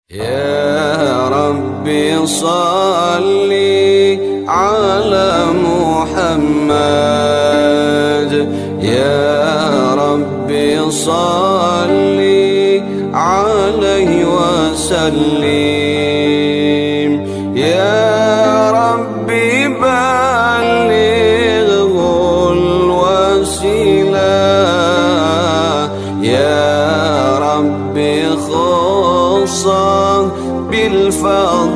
يا ربي صل على محمد يا ربي صل عليه وسلم يا ربي بلغه الوسيلة يا ربي خصه بالفضيلة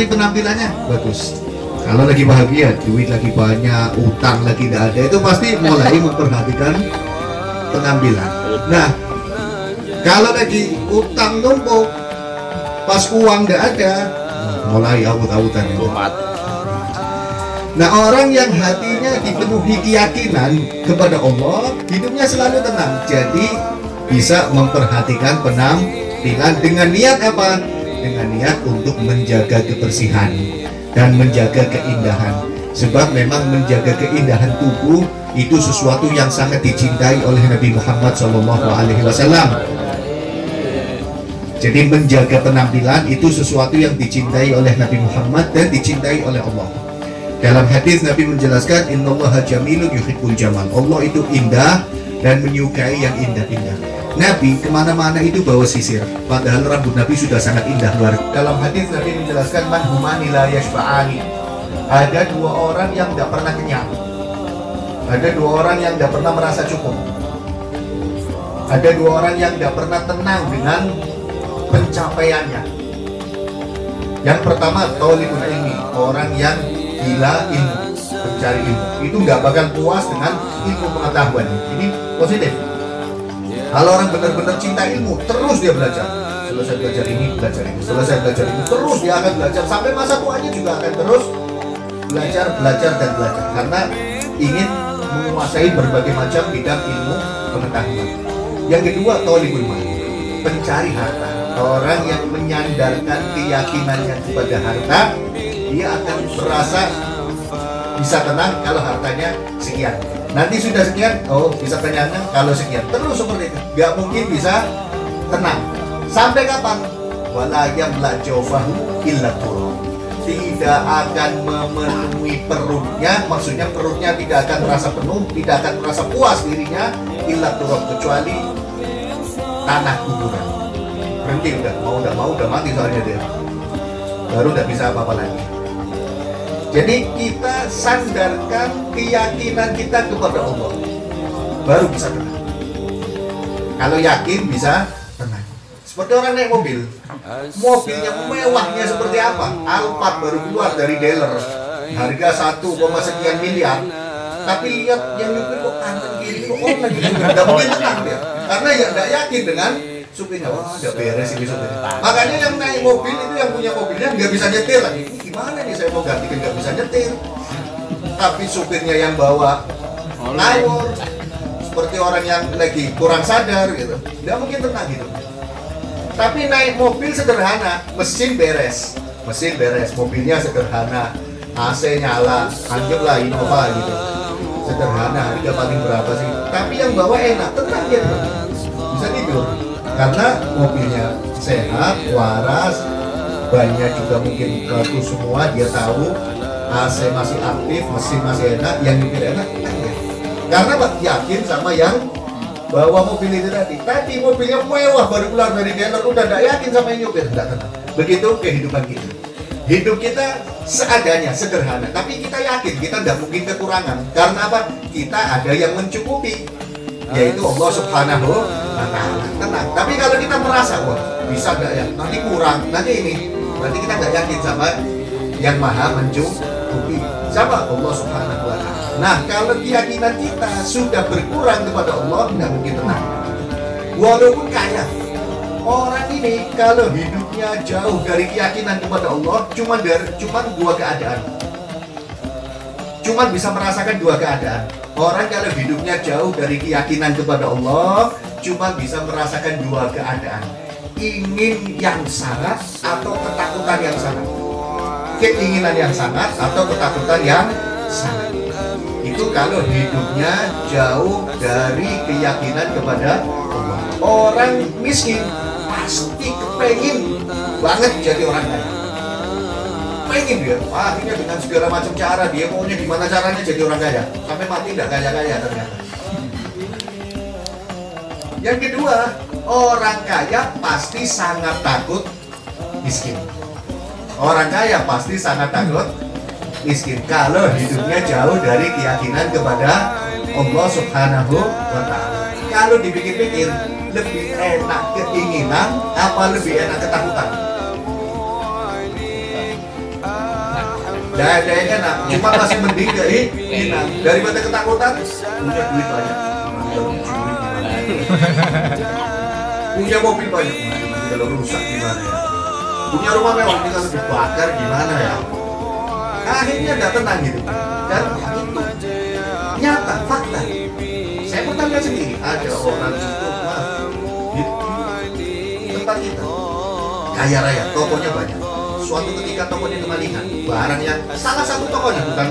Penampilannya bagus. Kalau lagi bahagia, duit lagi banyak, utang lagi tidak ada, itu pasti mulai memperhatikan penampilan. Nah, kalau lagi utang numpuk, pas uang tidak ada, mulai awut-awutan. Nah, orang yang hatinya dipenuhi keyakinan kepada Allah, hidupnya selalu tenang. Jadi bisa memperhatikan penampilan dengan niat apa? Dengan niat untuk menjaga kebersihan dan menjaga keindahan. Sebab memang menjaga keindahan tubuh itu sesuatu yang sangat dicintai oleh Nabi Muhammad SAW. Jadi menjaga penampilan itu sesuatu yang dicintai oleh Nabi Muhammad dan dicintai oleh Allah. Dalam hadis Nabi menjelaskan, Innallaha jamilun yuhibbul jamal. Allah itu indah dan menyukai yang indah-indah. Nabi kemana-mana itu bawa sisir, padahal rambut Nabi sudah sangat indah luar. Dalam hadis Nabi menjelaskan, man humani la yashba'ani. Ada dua orang yang tidak pernah kenyang. Ada dua orang yang tidak pernah merasa cukup. Ada dua orang yang tidak pernah tenang dengan pencapaiannya. Yang pertama, thalibul ilmi, orang yang gila ilmu, mencari ilmu. Itu nggak bakal puas dengan ilmu pengetahuan. Ini positif. Kalau orang benar-benar cinta ilmu, terus dia belajar. Selesai belajar ini, belajar ini. Selesai belajar ini, terus dia akan belajar. Sampai masa tuanya juga akan terus belajar, dan belajar. Karena ingin menguasai berbagai macam bidang ilmu pengetahuan. Yang kedua, thalibul mal, pencari harta. Orang yang menyandarkan keyakinannya kepada harta, dia akan merasa bisa tenang kalau hartanya sekian. Nanti sudah sekian, oh bisa kenyangnya kalau sekian. Terus seperti itu, gak mungkin bisa tenang. Sampai kapan? Wala yamla jawfahu illa turab. Tidak akan memenuhi perutnya, maksudnya perutnya tidak akan merasa penuh, tidak akan merasa puas dirinya, illa turab, kecuali tanah kuburan. Berhenti udah mati soalnya dia. Baru udah bisa apa-apa lagi. Jadi kita sandarkan keyakinan kita kepada Allah, baru bisa tenang. Kalau yakin bisa tenang. Seperti orang naik mobil, mobilnya mewahnya seperti apa? Alphard baru keluar dari dealer, harga 1, sekian miliar. Tapi lihat yang nyupir kok kanan kiri kok lagi nggak mungkin tenang dia, karena ya nggak yakin dengan supirnya wah nggak beres ini supirnya. Makanya yang naik mobil itu yang punya mobilnya nggak bisa nyetir lagi. Ini gimana nih saya mau gantikan nggak bisa nyetir. Tapi supirnya yang bawa ngawur, seperti orang yang lagi kurang sadar gitu. Nggak mungkin tenang gitu. Tapi naik mobil sederhana, mesin beres, mobilnya sederhana, AC nyala, anggaplah Innova gitu. Sederhana, harga paling berapa sih? Tapi yang bawa enak, tenang gitu. Bisa tidur. Karena mobilnya sehat, waras, bannya juga mungkin bagus semua, dia tahu AC masih aktif, mesin masih enak, yang nyupir enak ya. Karena yakin sama yang bawa mobil itu tadi mobilnya mewah baru keluar dari dealer udah tidak yakin sama yang nyupir, tidak tenang. Begitu kehidupan kita. Hidup kita seadanya, sederhana, tapi kita yakin kita tidak mungkin kekurangan. Karena apa? Kita ada yang mencukupi, yaitu Allah Subhanahu wa Ta'ala. Tenang. Tapi kalau kita merasa wah bisa nggak ya, nanti kurang, nanti ini, berarti kita nggak yakin sama yang maha mencukupi, sama Allah Subhanahu wa Ta'ala. Nah, kalau keyakinan kita sudah berkurang kepada Allah, nggak mungkin tenang. Walaupun kaya, orang ini kalau hidupnya jauh dari keyakinan kepada Allah, cuma dua keadaan. Cuma bisa merasakan dua keadaan. Orang kalau hidupnya jauh dari keyakinan kepada Allah, cuma bisa merasakan dua keadaan. Ingin yang sangat atau ketakutan yang sangat. Keinginan yang sangat atau ketakutan yang sangat. Itu kalau hidupnya jauh dari keyakinan kepada Allah. Orang miskin pasti kepengen banget jadi orang kaya. Pengen dia, akhirnya dengan segala macam cara dia maunya gimana caranya jadi orang kaya. Sampai mati tidak kaya-kaya ternyata. Yang kedua, orang kaya pasti sangat takut miskin. Orang kaya pasti sangat takut miskin kalau hidupnya jauh dari keyakinan kepada Allah Subhanahu wa Ta'ala. Kalau dipikir-pikir, lebih enak keinginan apa lebih enak ketakutan? Tidak ada yang enak, cuma masih mending keinginan daripada ketakutan. Punya duit banyak, punya mobil banyak, kalau rusak gimana ya? Punya rumah mewah, ini kalau dibakar gimana ya? Akhirnya nggak tenang gitu. Dan itu nyata, fakta. Saya pernah lihat sendiri, ada orang itu di tempat kita kaya raya, tokonya banyak. Suatu ketika tokonya kemalingan, barang yang salah satu tokonya, bukan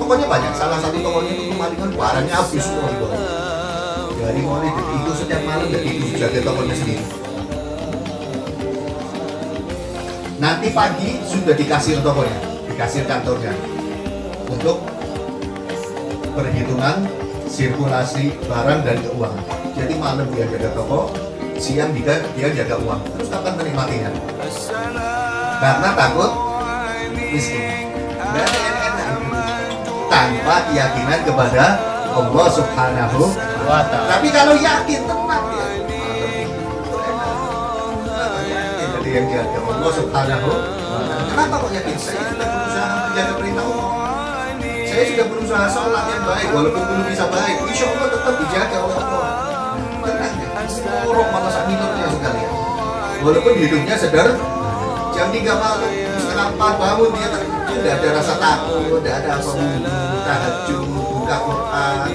tokonya banyak, salah satu tokonya itu kemalingan, barangnya habis semua di bawah. Dari mulai itu setiap malam dan itu jaga tokonya sendiri. Nanti pagi sudah dikasir tokonya, dikasir kantornya untuk perhitungan sirkulasi barang dan keuangan. Jadi malam dia jaga toko, siang dia jaga uang. Terus kapan menikmatinya? Karena takut miskin. Dan enak-enak tanpa keyakinan kepada Allah Subhanahu wa Ta'ala. Tapi kalau yakin tenang ya. Jadi yang jaga Allah Subhanahu wa Ta'ala. Kenapa kok yakin? Saya sudah berusaha menjaga perintah Allah. Saya sudah berusaha sholat yang baik, walaupun belum bisa baik, insya Allah tetap dijaga oleh Allah. Tenang ya, buruk malah sak minutnya sekalian. Walaupun hidupnya sederhana, jam 3 malam, setengah 4 bangun dia tidak ada rasa takut, tidak ada apa tahajud, buka Quran.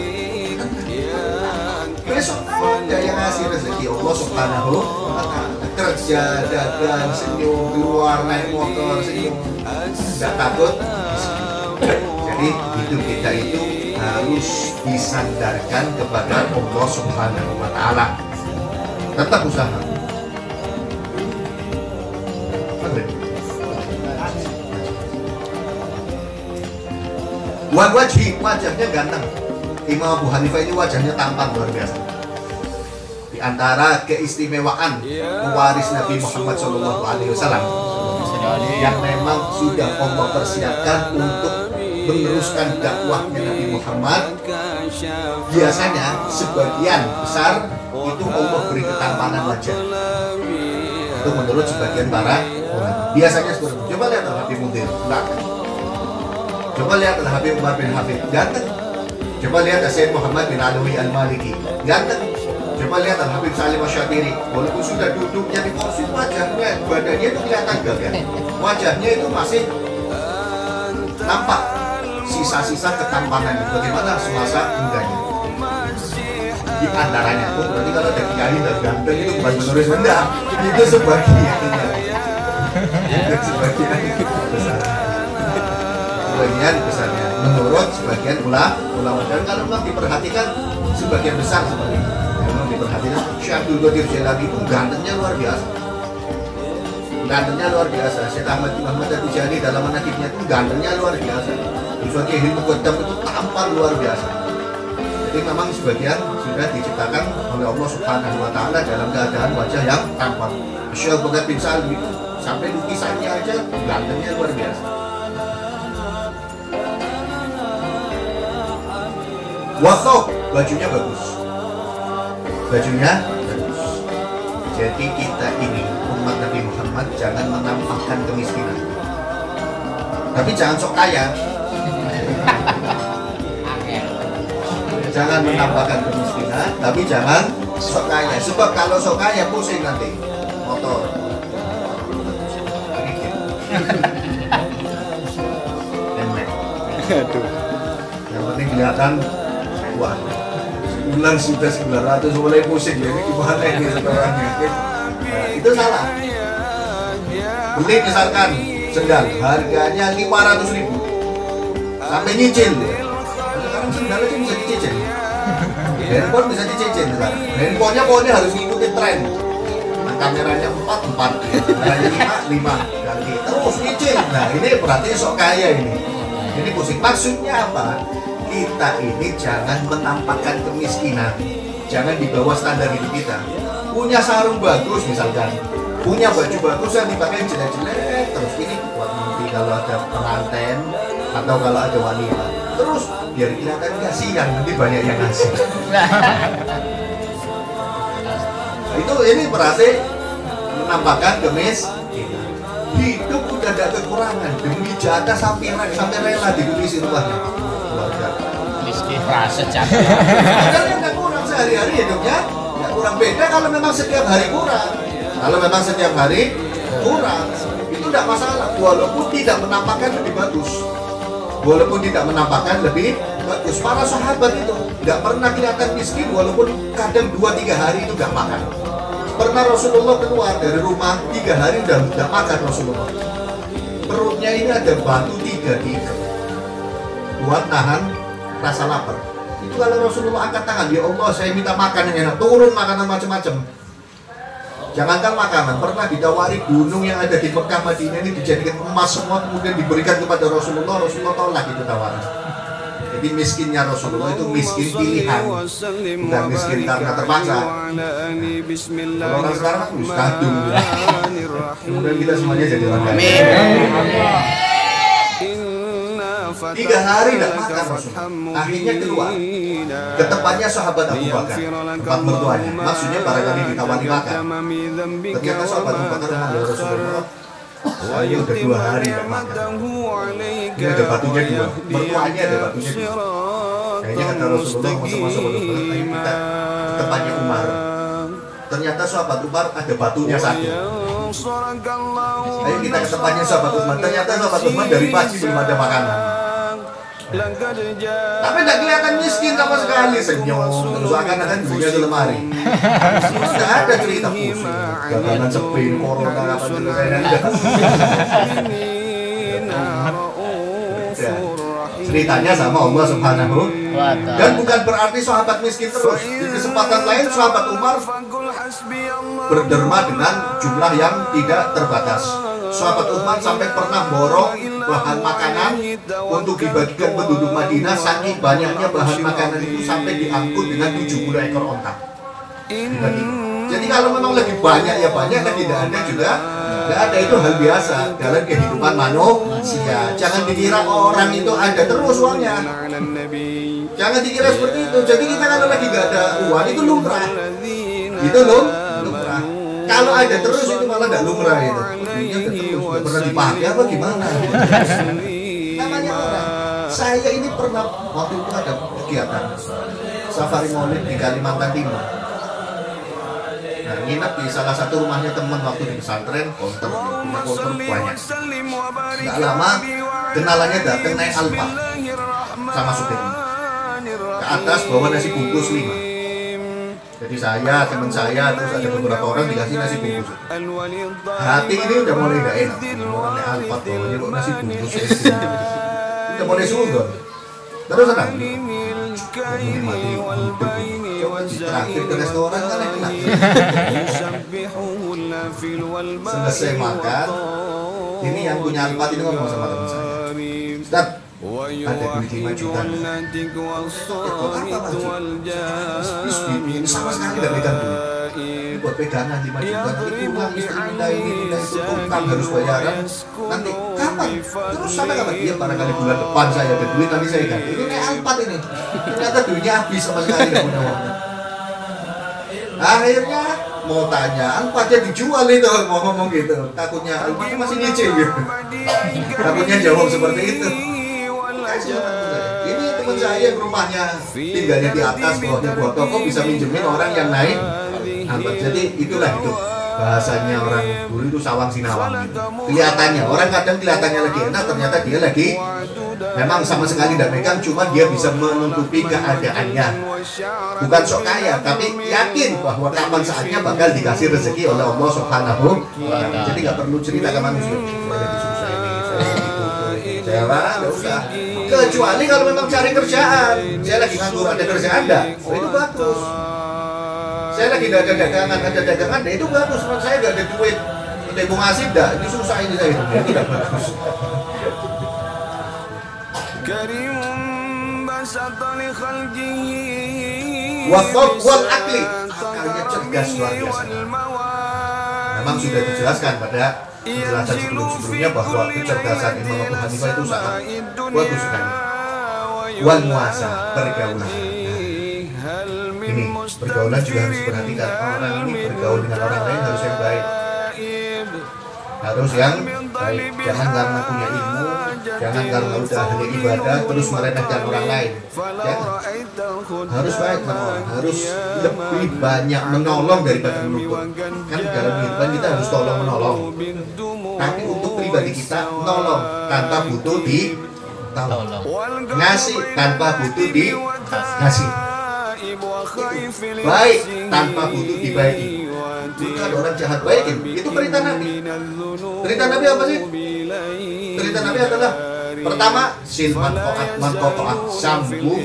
Besok ada yang ngasih rezeki Allah Subhanahu wa Ta'ala. Kerja, dagang, senyum, keluar, naik motor, senyum, tidak takut. Jadi hidup kita itu harus disandarkan kepada Allah Subhanahu wa Ta'ala. Tetap usaha. Wajhi, wajahnya ganteng. Imam Abu Hanifah ini wajahnya tampan luar biasa. Di antara keistimewaan pewaris Nabi Muhammad SAW yang memang sudah Allah persiapkan untuk meneruskan dakwahnya Nabi Muhammad, biasanya sebagian besar itu Allah beri ketampanan wajah. Itu menurut sebagian para ulama. Biasanya seperti itu. Coba lihat Habib Mudir, coba lihat Habib Umar bin Habib, ganteng. Coba lihat Sayyid Muhammad bin Alawi Al-Maliki, ganteng. Coba lihat Habib Salim Asy-Syatiri, walaupun sudah duduknya di kursi, wajahnya, badannya itu kelihatan gagah. Wajahnya itu masih nampak sisa-sisa ketampanannya. Bagaimana semasa mudanya. Di antaranya tuh berarti kalau ada kiai dan ganteng itu bukan menulis rendah, itu sebagian besarnya menurut sebagian ulama. Dan kalau memang diperhatikan sebagian besar seperti itu, memang diperhatikan Syekh Abdul Qadir Jailani itu gantengnya luar biasa. Syekh Ahmad Muhammad At-Tijani dalam manaqibnya itu gantengnya luar biasa. Sebagai ilmu Qaddam itu tampan luar biasa. Jadi memang sebagian sudah diciptakan oleh Allah Subhanahu wa Ta'ala dalam keadaan wajah yang tampan. Syekh Abdul bin Salim itu sampai lukisannya aja gantengnya luar biasa. Wasok, bajunya bagus. Jadi kita ini umat Nabi Muhammad jangan menampakkan kemiskinan. Tapi jangan sok kaya. Jangan menampakkan kemiskinan, tapi jangan sok kaya. Sebab kalau sok kaya pusing nanti motor. Aduh. Yang penting kelihatan wah, bulan sudah 900 mulai pusing ya, ini gimana ini sebenarnya? Nah, itu salah. Beli misalkan sendal harganya 500.000 sampai nyicil. Sekarang sendal aja bisa dicicil. Handphone bisa dicicil sekarang. Handphonenya harus ngikutin tren. Nah, kameranya 4, kameranya 5 ganti terus nyicil. Nah ini berarti sok kaya ini. Ini pusing. Maksudnya apa? Kita ini jangan menampakkan kemiskinan, jangan di bawah standar hidup kita. Punya sarung bagus misalkan, punya baju bagus yang dipakai jelek-jelek terus, ini buat nanti kalau ada pengantin atau kalau ada wanita, terus biar kelihatan kasihan, nanti banyak yang ngasih. Itu ini berarti menampakkan kemiskinan. Hidup udah ada kekurangan, demi jatah sampai rela dikulisi rumahnya. Miskin rasa jatuh. Padahal nggak kurang sehari-hari hidupnya, nggak kurang. Beda kalau memang setiap hari kurang. Kalau memang setiap hari kurang, itu tidak masalah. Walaupun tidak menampakkan lebih bagus. Para sahabat itu nggak pernah kelihatan miskin, walaupun kadang 2-3 hari itu nggak makan. Pernah Rasulullah keluar dari rumah 3 hari udah nggak makan Rasulullah. Perutnya ini ada batu 3 diikat buat nahan rasa lapar. Itu kalau Rasulullah angkat tangan, ya Allah saya minta makan yang enak, turun makanan macam-macam. Jangankan makanan, pernah ditawari gunung yang ada di Mekah Madinah ini dijadikan emas semua, kemudian diberikan kepada Rasulullah tolak itu tawaran. Jadi miskinnya Rasulullah itu miskin pilihan, bukan miskin karena terpaksa. Kalau orang sekarang kadung, kemudian kita semuanya jadi orang kaya. 3 hari tidak makan Rasulullah. Akhirnya keluar ke tempatnya sahabat Abu Bakar, tempat mertuanya. Maksudnya barangkali ditawari makan. Ternyata sahabat Abu Bakar bilang, ya Rasulullah, saya udah 2 hari tidak makan. Ini ada batunya 2, mertuanya ada batunya 2. Kayaknya kata Rasulullah masuk-masuk ayo kita ke tempatnya Umar. Ternyata sahabat Umar ada batunya 1. Ayo kita ke tempatnya sahabat Umar. Ternyata sahabat Umar dari pagi belum ada makanan. Tapi tidak kelihatan miskin sama sekali, senyum terus akan dunia di lemari. Tidak ada cerita pusing, dagangan sepi, corona apa ceritanya sama Allah Subhanahu. Dan bukan berarti sahabat miskin terus. Di kesempatan lain sahabat Umar berderma dengan jumlah yang tidak terbatas. Sahabat Umar sampai pernah borong bahan makanan untuk dibagikan penduduk Madinah. Saking banyaknya bahan makanan itu sampai diangkut dengan 70 ekor onta. Jadi kalau memang lebih banyak ya banyak, dan tidak ada juga tidak ada, itu hal biasa dalam kehidupan manusia. Jangan dikira orang itu ada terus uangnya. Jangan dikira seperti itu. Jadi kita kalau lagi nggak ada uang itu lumrah. Itu lumrah. Kalau ada terus itu malah nggak lumrah itu. Nggak pernah dipakai apa gimana? Namanya orang. Saya ini pernah waktu itu ada kegiatan safari maulid di Kalimantan Timur. nginep di salah satu rumahnya teman waktu di pesantren, punya konter banyak. Nggak lama kenalannya datang naik Alfa sama supirnya. Ke atas bawa nasi bungkus 5. Jadi saya, teman saya, terus ada beberapa orang dikasih nasi bungkus. Hati ini udah mulai gak enak. Orang naik Alfa bawanya kok nasi bungkus. Udah mulai suudon. Terus tenang. Menikmati hidup. Coba terakhir ke restoran kan enak. Selesai makan, ini yang punya Alfa ini ngomong sama teman saya. Ustaz, ada duit 5 juta. Ini sama sekali gak pegang duit. Ini buat pegangan 5 juta. Nanti pulang istri minta ini, minta itu, utang harus bayaran. Nanti kapan? Terus sampai kapan? Dia barangkali bulan depan saya ada duit, nanti saya ganti. Ini kayak Alphard ini. Ternyata duitnya habis sama sekali gak punya uang. Akhirnya mau tanya, Alphardnya dijual itu, mau ngomong gitu. Takutnya ini masih nyicil gitu. Takutnya jawab seperti itu. Ini teman saya yang rumahnya tinggalnya di atas, bawahnya buat toko, bisa minjemin orang yang naik Alphard. Jadi itulah itu bahasanya orang dulu itu sawang sinawang gitu. Kelihatannya orang kadang kelihatannya lagi enak, ternyata dia lagi memang sama sekali tidak megang, cuma dia bisa menutupi keadaannya. Bukan sok kaya, tapi yakin bahwa kapan saatnya bakal dikasih rezeki oleh Allah Subhanahu wa Ta'ala. Jadi nggak perlu cerita ke manusia. Saya lagi susah ini, saya lagi butuh ini, saya nggak usah. Kecuali kalau memang cari kerjaan, saya lagi nganggur, ada kerjaan enggak? Oh, itu bagus. Saya lagi ada dagangan, itu bagus. Memang saya nggak ada duit, udah mau ngasih enggak? Ini susah ini saya, itu nggak bagus. Wakaf wal akli, akalnya cerdas luar biasa. Memang sudah dijelaskan pada penjelasan sebelum-sebelumnya bahwa kecerdasan Imam Abu Hanifah itu sangat bagus sekali. Wal muasa, pergaulan. Ini pergaulan juga harus diperhatikan. Orang ini bergaul dengan orang lain harus yang baik. Harus yang baik. Jangan karena punya ilmu, jangan karena udah ahli ibadah terus meremehkan orang lain. Jangan. Harus baik sama orang. Harus lebih banyak menolong daripada menuntut. Kan dalam kehidupan kita harus tolong menolong. Tapi untuk pribadi kita nolong tanpa butuh ditolong. Ngasih tanpa butuh dikasih. Baik tanpa butuh dibaiki. Bukan orang jahat baikin. Itu perintah Nabi. Perintah Nabi apa sih? Perintah Nabi adalah pertama silman ko'at sambung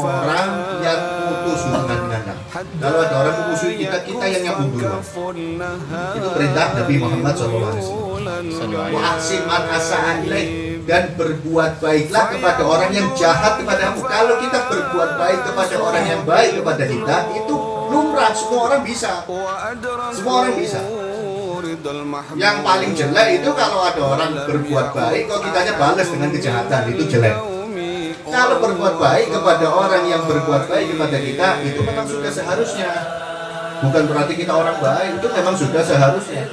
orang yang putus hubungan dengan kamu. Kalau ada orang memusuhi kita yang nyambung duluan. Itu perintah Nabi Muhammad SAW. Wa'asim man asa'an ilaih, dan berbuat baiklah kepada orang yang jahat kepadamu. Kalau kita berbuat baik kepada orang yang baik kepada kita, itu lumrah, semua orang bisa. Semua orang bisa. Yang paling jelek itu kalau ada orang berbuat baik kok kitanya balas dengan kejahatan, itu jelek. Kalau berbuat baik kepada orang yang berbuat baik kepada kita, itu memang sudah seharusnya. Bukan berarti kita orang baik, itu memang sudah seharusnya.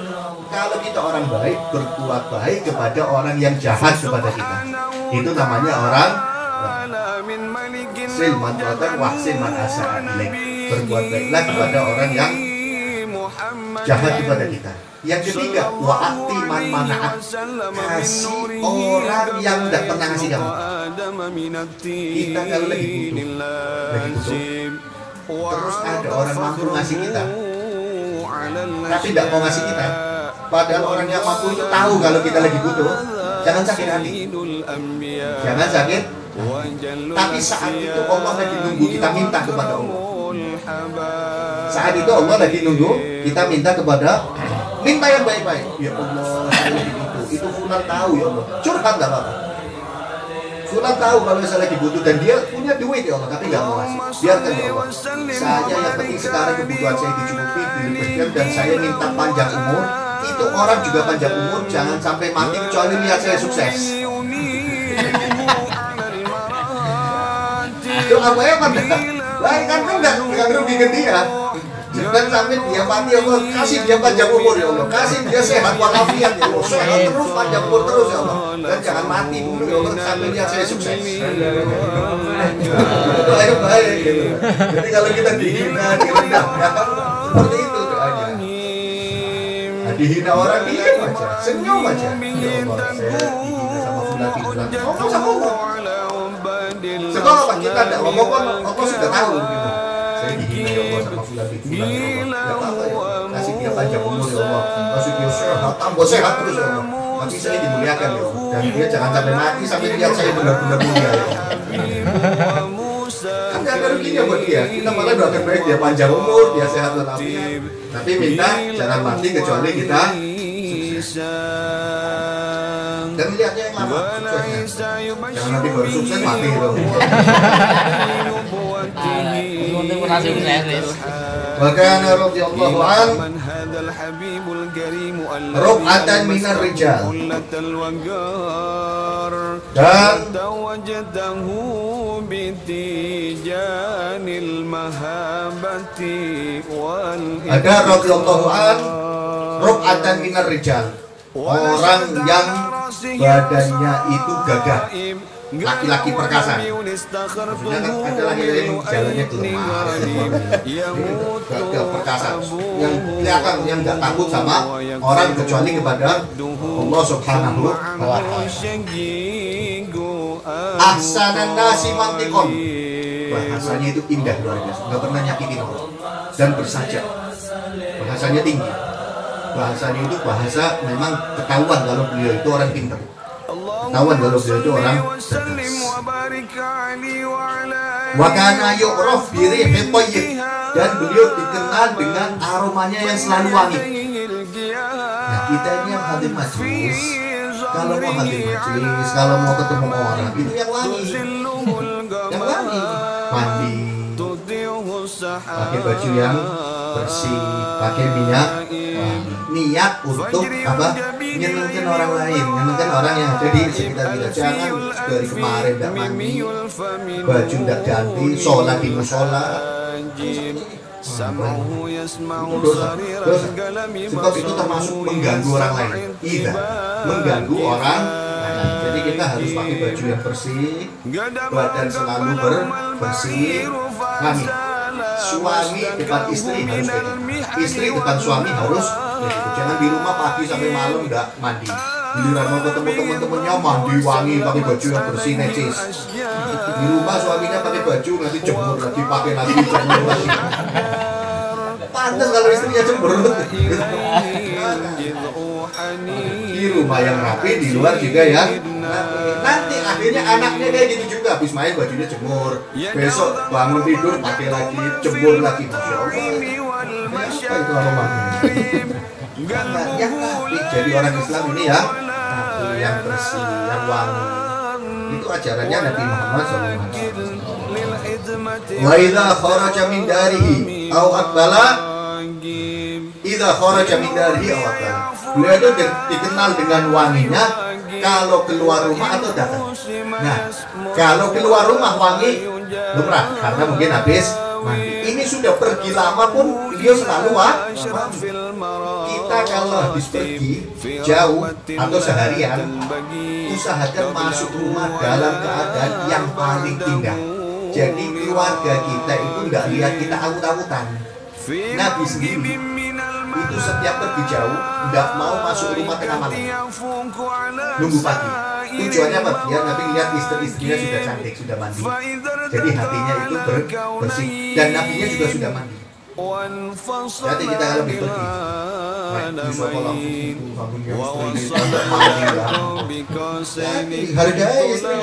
Kalau kita orang baik, berbuat baik kepada orang yang jahat kepada kita, itu namanya orang silman ko'at wahsin man asa'an ilaih. Berbuat baiklah kepada orang yang jahat kepada kita. Yang ketiga, wa'ati man mana'at, kasih orang yang tidak pernah ngasih kamu. Kita kalau lagi butuh, terus ada orang mampu ngasih kita, tapi tidak mau ngasih kita. Padahal orang yang mampu itu tahu kalau kita lagi butuh. Jangan sakit hati. Jangan sakit. Tapi saat itu Allah lagi nunggu kita minta kepada Allah. Saat itu Allah lagi nunggu kita minta minta yang baik-baik. Ya Allah, saya lagi butuh. Itu Fulan tahu ya Allah. Curhat nggak apa-apa. Fulan tahu kalau saya lagi butuh dan dia punya duit ya Allah, tapi nggak mau ngasih. Biarkan ya Allah. Saya yang penting sekarang kebutuhan saya dicukupi, diberikan, dan saya minta panjang umur. Itu orang juga panjang umur, jangan sampai mati kecuali lihat saya sukses. Itu apa ya Pak? Baik kan nggak rugi ke dia. Jangan sampai dia mati ya Allah, kasih dia panjang umur ya Allah, kasih dia sehat walafiat ya Allah, sehat terus, panjang umur terus ya Allah, dan jangan mati dulu ya Allah sampai lihat saya sukses. Itu ayo baik gitu. Jadi kalau kita dihina, direndahkan, seperti itu doanya. dihina orang diam aja, senyum aja. Ya Allah, saya dihina sama fulan. Ngomong sama Allah. Sekolah Pak kita tidak ngomong kan, Allah sudah tahu gitu. Saya dihina ya Allah sama fulan. Tidak apa-apa ya, kasih dia panjang umur ya Allah, kasih dia sehat, tambah sehat terus ya Allah. Tapi saya dimuliakan ya Allah, dan dia jangan sampai mati sampai lihat saya benar-benar mulia ya Allah. Kan gak ada ruginya buat dia. Kita malah doakan baik dia panjang umur, dia sehat walafiat. Tapi minta jangan mati kecuali kita sukses. Dan lihatnya yang lama suksesnya. Jangan nanti baru sukses mati loh. Wa kana radhiyallahu an rub'atan minar rijal, dan ada radhiyallahu an rub'atan minar rijal, orang yang badannya itu gagah, laki-laki perkasa. Maksudnya kan ada laki-laki yang jalannya lemah, gagah perkasa, yang kelihatan yang nggak takut sama orang kecuali kepada Allah Subhanahu wa Ta'ala. Ahsanan nasi mantikon, bahasanya itu indah luar biasa, nggak pernah nyakitin orang dan bersajak. Bahasanya tinggi, bahasanya itu bahasa memang ketahuan kalau beliau itu orang pintar, ketahuan kalau beliau itu orang cerdas. Wa kana yu'raf bi rihit thayyib, dan beliau dikenal dengan aromanya yang selalu wangi. Nah, kita ini yang hadir majelis, kalau mau hadir majelis, kalau mau ketemu orang itu yang wangi, yang wangi, mandi, pakai baju yang bersih, pakai minyak wangi, niat untuk apa? Menyenangkan orang lain, menyenangkan orang yang ada di sekitar kita. Jangan dari kemarin tidak mandi, baju tidak ganti, sholat di musola. Itu dosa. Sebab itu termasuk mengganggu orang lain. Iya, mengganggu orang lain. Jadi kita harus pakai baju yang bersih, badan selalu bersih, wangi. Suami depan istri harus kayak gitu. Istri depan suami harus kayak gitu. Jangan di rumah pagi sampai malam nggak mandi. Giliran mau ketemu teman-temannya mandi wangi, pakai baju yang bersih necis. Di rumah suaminya pakai baju nanti jemur lagi, pakai lagi jemur lagi. Pantas kalau istrinya cemberut. Di rumah yang rapi, di luar juga yang rapi. Nanti akhirnya anaknya kayak gitu juga, habis main bajunya jemur, besok bangun tidur pakai lagi, jemur lagi. Masya Allah. Apa itu aromanya? Yang rapi. Jadi orang Islam ini ya rapi, yang bersih, yang wangi. Itu ajarannya Nabi Muhammad SAW. Wa idza kharaja min darihi aw aqbala, idza kharaja min darihi aw aqbala. Beliau itu dikenal dengan wanginya kalau keluar rumah atau datang. Nah, kalau keluar rumah wangi lumrah karena mungkin habis mandi. Ini sudah pergi lama pun beliau selalu wangi. Kita kalau habis pergi jauh atau seharian, usahakan masuk rumah dalam keadaan yang paling indah. Jadi keluarga kita itu nggak lihat kita awut-awutan. Nabi sendiri itu setiap pergi jauh nggak mau masuk rumah tengah malam, nunggu pagi. Tujuannya apa? Biar Nabi lihat istri-istrinya sudah cantik, sudah mandi. Jadi hatinya itu bersih, dan nabinya juga sudah mandi. Jadi kita kalau pergi di sekolah langsung mandi lah. Jadi hargai istri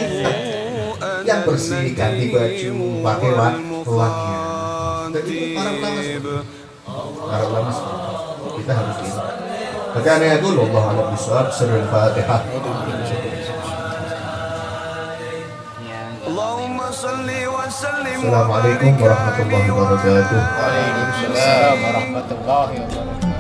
yang bersih, ganti baju, pakai wangian. Jadi para ulama kita harus ini. Maka aneh itu Allah alam bisawab. Surah Al-Fatihah. Assalamualaikum warahmatullahi wabarakatuh. Waalaikumsalam warahmatullahi wabarakatuh.